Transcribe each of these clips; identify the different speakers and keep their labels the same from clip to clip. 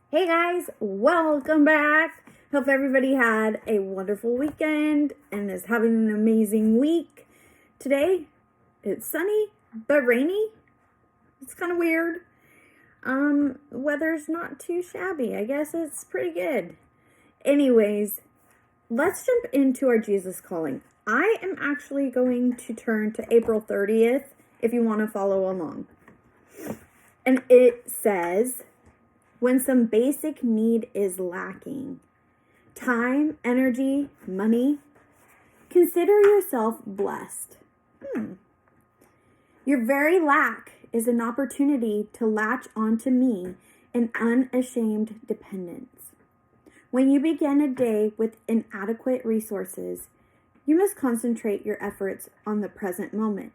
Speaker 1: Hey guys, welcome back. Hope everybody had a wonderful weekend and is having an amazing week. Today, it's sunny but rainy. It's kind of weird. Weather's not too shabby. I guess it's pretty good. Anyways, let's jump into our Jesus calling. I am actually going to turn to April 30th if you want to follow along. And it says, when some basic need is lacking, time, energy, money, consider yourself blessed. Your very lack is an opportunity to latch onto me in unashamed dependence. When you begin a day with inadequate resources, you must concentrate your efforts on the present moment.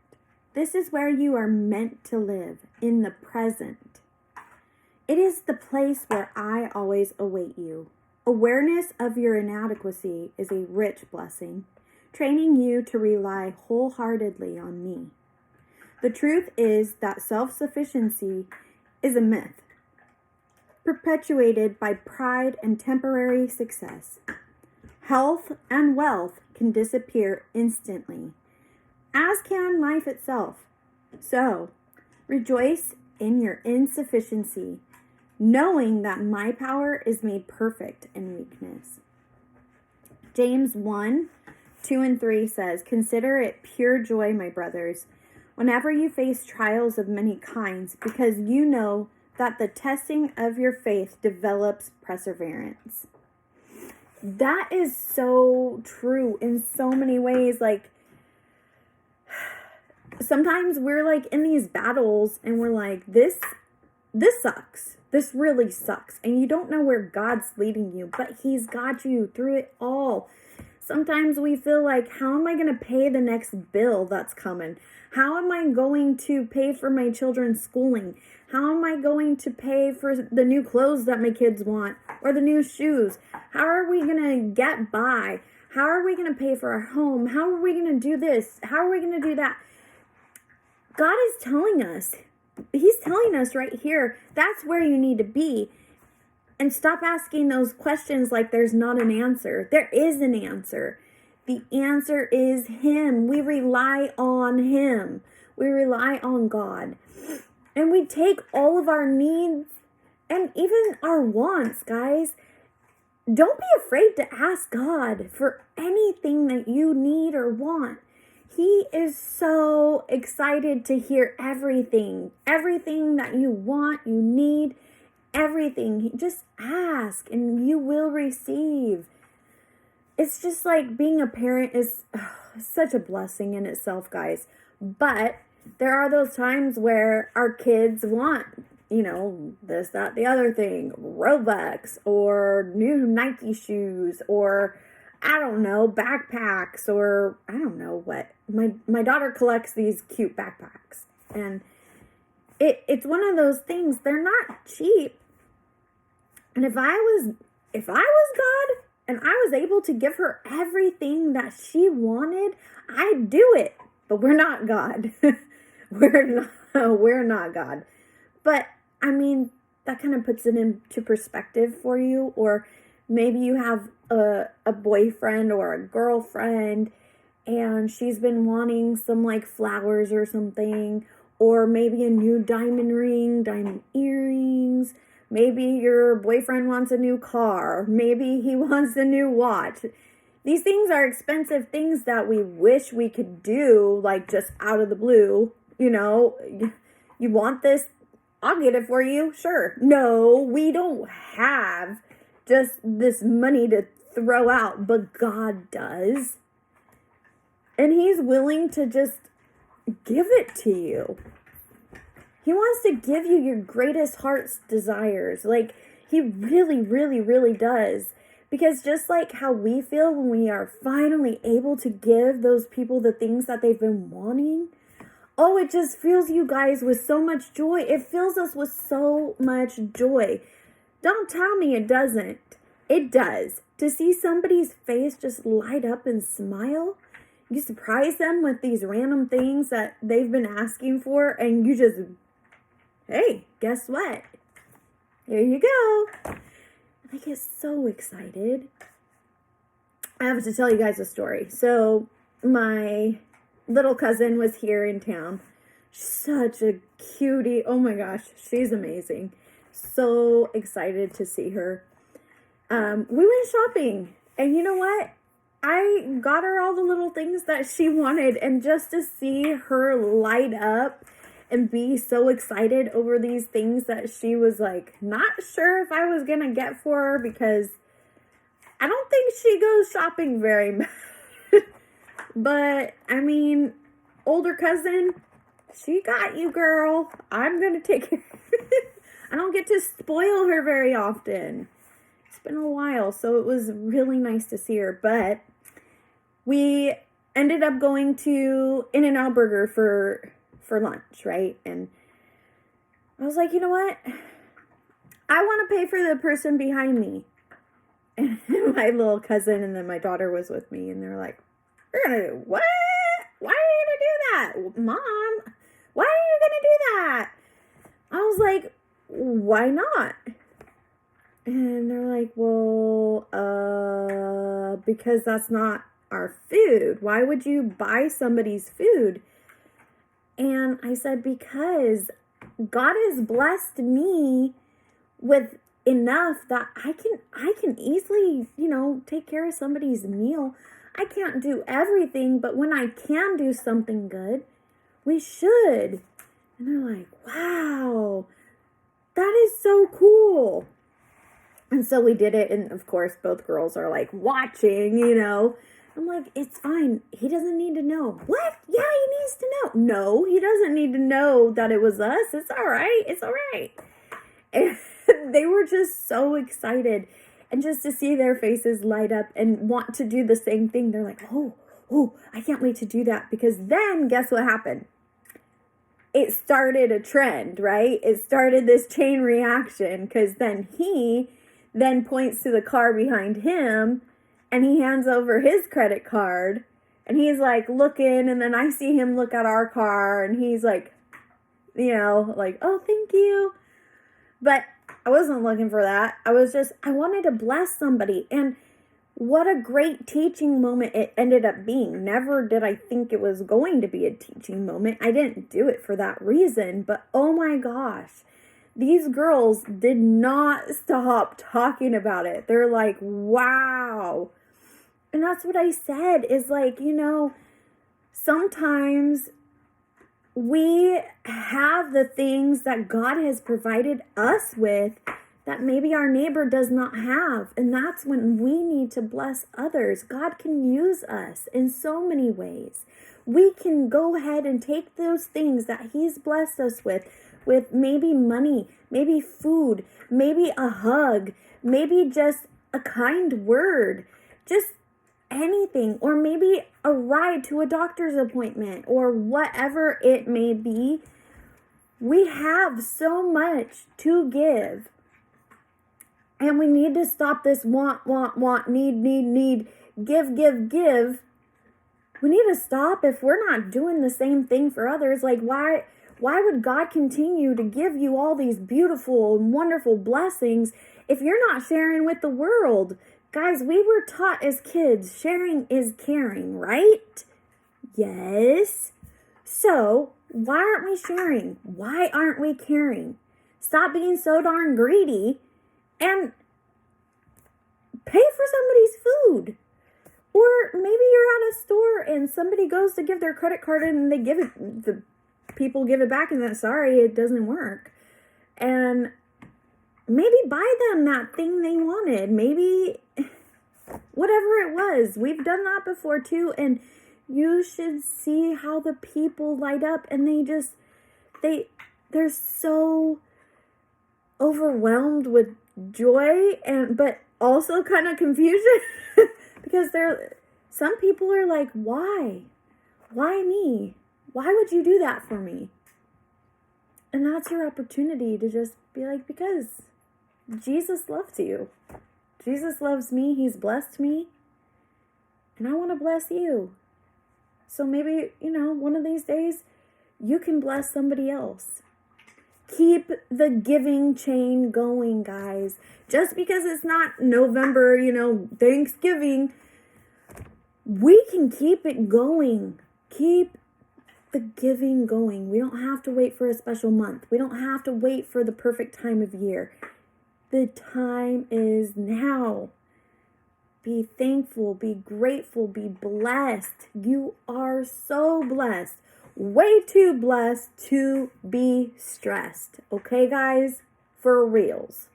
Speaker 1: This is where you are meant to live, in the present. It is the place where I always await you. Awareness of your inadequacy is a rich blessing, training you to rely wholeheartedly on me. The truth is that self-sufficiency is a myth, perpetuated by pride and temporary success. Health and wealth can disappear instantly, as can life itself. So, rejoice in your insufficiency, knowing that my power is made perfect in weakness. James 1, 2 and 3 says, consider it pure joy, my brothers, whenever you face trials of many kinds, because you know that the testing of your faith develops perseverance. That is so true in so many ways. Like, sometimes we're like in these battles and we're like, this sucks. This really sucks. And you don't know where God's leading you, but He's got you through it all. Sometimes we feel like, how am I going to pay the next bill that's coming? How am I going to pay for my children's schooling? How am I going to pay for the new clothes that my kids want or the new shoes? How are we going to get by? How are we going to pay for our home? How are we going to do this? How are we going to do that? God is telling us. He's telling us right here, that's where you need to be. And stop asking those questions like there's not an answer. There is an answer. The answer is Him. We rely on Him. We rely on God. And we take all of our needs and even our wants, guys. Don't be afraid to ask God for anything that you need or want. He is so excited to hear everything that you want, you need, everything. Just ask and you will receive. It's just like being a parent is such a blessing in itself, guys. But there are those times where our kids want, this, that, the other thing, Robux or new Nike shoes or I don't know, backpacks or I don't know what. My daughter collects these cute backpacks. And it's one of those things, they're not cheap. And if I was God and I was able to give her everything that she wanted, I'd do it. But we're not God. we're not God. But I mean, that kind of puts it into perspective for you. Or maybe you have a boyfriend or a girlfriend and she's been wanting some like flowers or something, or maybe a new diamond ring, diamond earrings. Maybe your boyfriend wants a new car. Maybe he wants a new watch. These things are expensive things that we wish we could do, like just out of the blue. You want this? I'll get it for you. Sure. No, we don't have just this money to throw out, but God does. And He's willing to just give it to you. He wants to give you your greatest heart's desires. Like, He really, really, really does. Because just like how we feel when we are finally able to give those people the things that they've been wanting, oh, it just fills you guys with so much joy. It fills us with so much joy. Don't tell me it doesn't. It does. To see somebody's face just light up and smile, you surprise them with these random things that they've been asking for, and you just, hey, guess what? Here you go. I get so excited. I have to tell you guys a story. So my little cousin was here in town. Such a cutie. Oh my gosh, she's amazing. So excited to see her. We went shopping, and you know what? I got her all the little things that she wanted, and just to see her light up and be so excited over these things that she was like not sure if I was gonna get for her, because I don't think she goes shopping very much. But I mean, older cousin, she got you, girl. I'm gonna take care. I don't get to spoil her very often. It's been a while, so it was really nice to see her. But we ended up going to In-N-Out Burger for lunch, right? And I was like, you know what? I want to pay for the person behind me. And my little cousin and then my daughter was with me, and they're like, "You're gonna do what? Why are you gonna do that, Mom? Why are you gonna do that?" I was like, "Why not?" And they're like, "Well, because that's not our food. Why would you buy somebody's food?" And I said, "Because God has blessed me with enough that I can easily, take care of somebody's meal. I can't do everything, but when I can do something good, we should." And they're like, "Wow, that is so cool." And so we did it, and of course both girls are like watching, I'm like, "It's fine. He doesn't need to know." "What? Yeah, he needs to know." "No, he doesn't need to know that it was us. It's all right. It's all right." And they were just so excited. And just to see their faces light up and want to do the same thing, they're like, oh, I can't wait to do that. Because then, guess what happened? It started a trend, right? It started this chain reaction, because then he then points to the car behind him, and he hands over his credit card, and he's like looking, and then I see him look at our car, and he's like, like, "Oh, thank you." But I wasn't looking for that. I wanted to bless somebody. And what a great teaching moment it ended up being. Never did I think it was going to be a teaching moment. I didn't do it for that reason. But oh my gosh, these girls did not stop talking about it. They're like, "Wow." And that's what I said, is like, sometimes we have the things that God has provided us with that maybe our neighbor does not have. And that's when we need to bless others. God can use us in so many ways. We can go ahead and take those things that He's blessed us with maybe money, maybe food, maybe a hug, maybe just a kind word, just anything, or maybe a ride to a doctor's appointment, or whatever it may be. We have so much to give, and we need to stop this want, need, give. We need to stop if we're not doing the same thing for others. Like, why would God continue to give you all these beautiful and wonderful blessings if you're not sharing with the world? Guys, we were taught as kids, sharing is caring, right? Yes. So, why aren't we sharing? Why aren't we caring? Stop being so darn greedy and pay for somebody's food. Or maybe you're at a store and somebody goes to give their credit card and the people give it back and then, "Sorry, it doesn't work." And maybe buy them that thing they wanted. Maybe whatever it was. We've done that before too. And you should see how the people light up, and they're so overwhelmed with joy, but also kind of confusion because some people are like, why me? Why would you do that for me? And that's your opportunity to just be like, because Jesus loves you. Jesus loves me. He's blessed me. And I want to bless you. So maybe, one of these days you can bless somebody else. Keep the giving chain going, guys. Just because it's not November, Thanksgiving, we can keep it going. Keep the giving going. We don't have to wait for a special month. We don't have to wait for the perfect time of year. The time is now. Be thankful, be grateful, be blessed. You are so blessed. Way too blessed to be stressed. Okay, guys? For reals.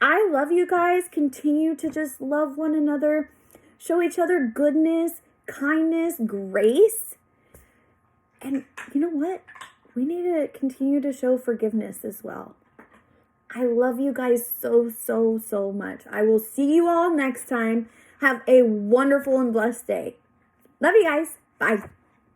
Speaker 1: I love you guys. Continue to just love one another. Show each other goodness, kindness, grace. And you know what? We need to continue to show forgiveness as well. I love you guys so, so, so much. I will see you all next time. Have a wonderful and blessed day. Love you guys. Bye.